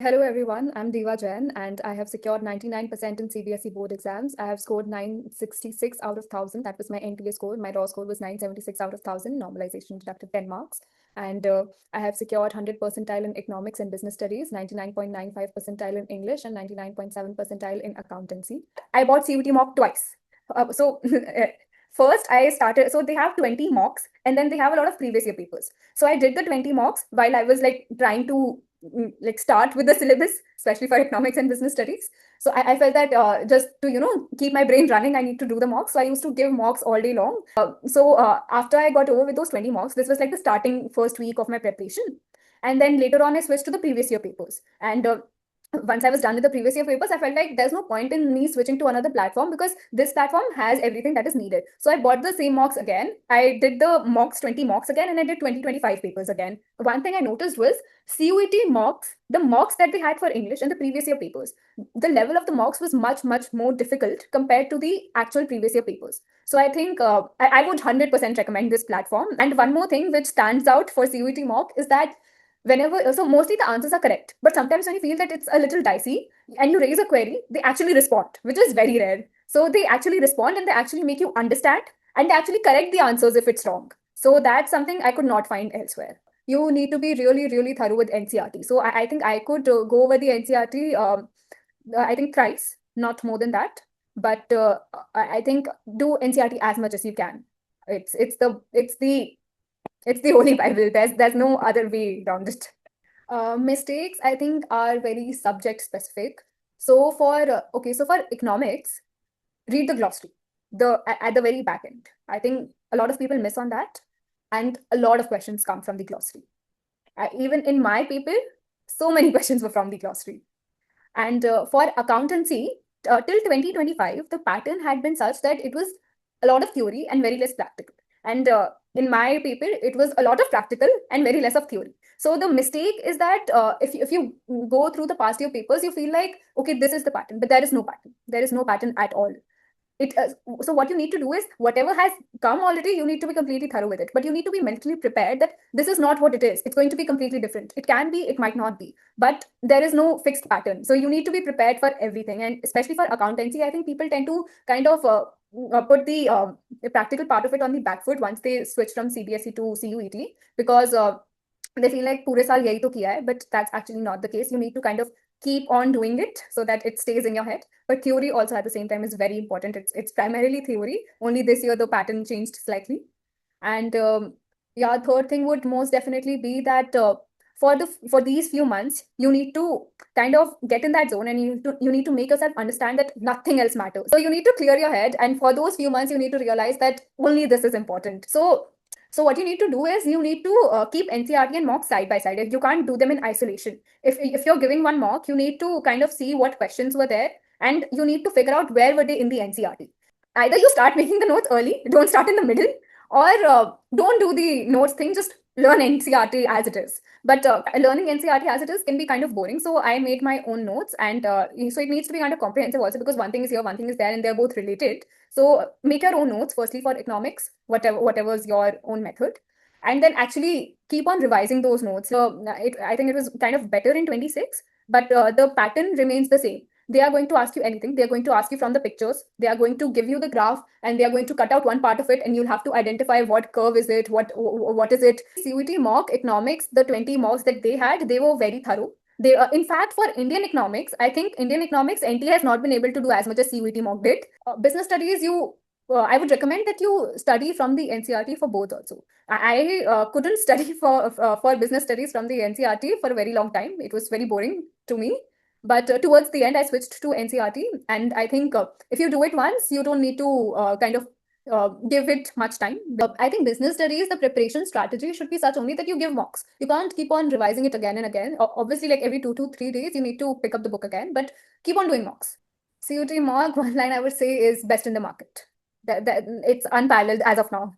Hello everyone, I'm Deva Jain and I have secured 99% in CBSE board exams. I have scored 966 out of 1000. That was my NTA score. My raw score was 976 out of 1000. Normalization deducted 10 marks. And I have secured 100 percentile in economics and business studies, 99.95 percentile in English, and 99.7 percentile in accountancy. I bought CUET Mock twice. So first I started, so they have 20 mocks and then they have a lot of previous year papers. So I did the 20 mocks while I was like trying to start with the syllabus, especially for economics and business studies. So I felt that just to keep my brain running, I need to do the mocks. So I used to give mocks all day long. After I got over with those 20 mocks, this was like the starting first week of my preparation. And then later on, I switched to the previous year papers. And once I was done with the previous year papers, I felt like there's no point in me switching to another platform because this platform has everything that is needed. So I bought the same mocks again. I did the mocks, 20 mocks again, and I did 2025 papers again. One thing I noticed was CUET mocks, the mocks that they had for English and the previous year papers, the level of the mocks was much, much more difficult compared to the actual previous year papers. So I think I would 100% recommend this platform. And one more thing which stands out for CUET mock is that so mostly the answers are correct, but sometimes when you feel that it's a little dicey and you raise a query, they actually respond, which is very rare. So they actually respond and they actually make you understand and they actually correct the answers if it's wrong. So that's something I could not find elsewhere. You need to be really, really thorough with NCRT. So I think I could go over the NCRT, I think thrice, not more than that. But I think do NCRT as much as you can. It's the holy Bible. There's no other way around it. Mistakes, I think, are very subject specific. So for economics, read the glossary, at the very back end. I think a lot of people miss on that, and a lot of questions come from the glossary. Even in my paper, so many questions were from the glossary. And for accountancy, till 2025, the pattern had been such that it was a lot of theory and very less practical. And in my paper, it was a lot of practical and very less of theory. So the mistake is that if you go through the past year papers, you feel like, okay, this is the pattern, but there is no pattern. There is no pattern at all. So what you need to do is whatever has come already, you need to be completely thorough with it, but you need to be mentally prepared that this is not what it is. It's going to be completely different. It can be, it might not be, but there is no fixed pattern. So you need to be prepared for everything. And especially for accountancy, I think people tend to kind of put the practical part of it on the back foot once they switch from CBSE to CUET, because they feel like pure saal yahi to kiya hai, but that's actually not the case. You need to kind of keep on doing it so that it stays in your head. But theory also at the same time is very important. It's primarily theory. Only this year the pattern changed slightly. And yeah, third thing would most definitely be that for these few months, you need to kind of get in that zone and you need to make yourself understand that nothing else matters. So you need to clear your head, and for those few months, you need to realize that only this is important. So what you need to do is you need to keep NCRT and mock side by side. You can't do them in isolation. If you're giving one mock, you need to kind of see what questions were there, and you need to figure out where were they in the NCRT. Either you start making the notes early, don't start in the middle, or don't do the notes thing, just learn NCRT as it is. But learning NCRT as it is can be kind of boring. So I made my own notes, and so it needs to be kind of comprehensive also, because one thing is here, one thing is there, and they're both related. So make your own notes, firstly for economics, whatever's your own method, and then actually keep on revising those notes. I think it was kind of better in 26, but the pattern remains the same. They are going to ask you anything. They're going to ask you from the pictures. They are going to give you the graph, and they are going to cut out one part of it, and you'll have to identify what curve is it, what is it. CUET mock economics, the 20 mocks that they had, they were very thorough. They in fact, for Indian economics, I think Indian economics NT has not been able to do as much as CUET mock did. Business studies, I would recommend that you study from the NCRT for both also. I couldn't study for business studies from the NCRT for a very long time. It was very boring to me. But towards the end, I switched to NCRT, and I think if you do it once, you don't need to kind of give it much time. I think business studies, the preparation strategy should be such only that you give mocks. You can't keep on revising it again and again. Obviously, like every 2 to 3 days, you need to pick up the book again, but keep on doing mocks. CUET mock, one line I would say is best in the market. It's unparalleled as of now.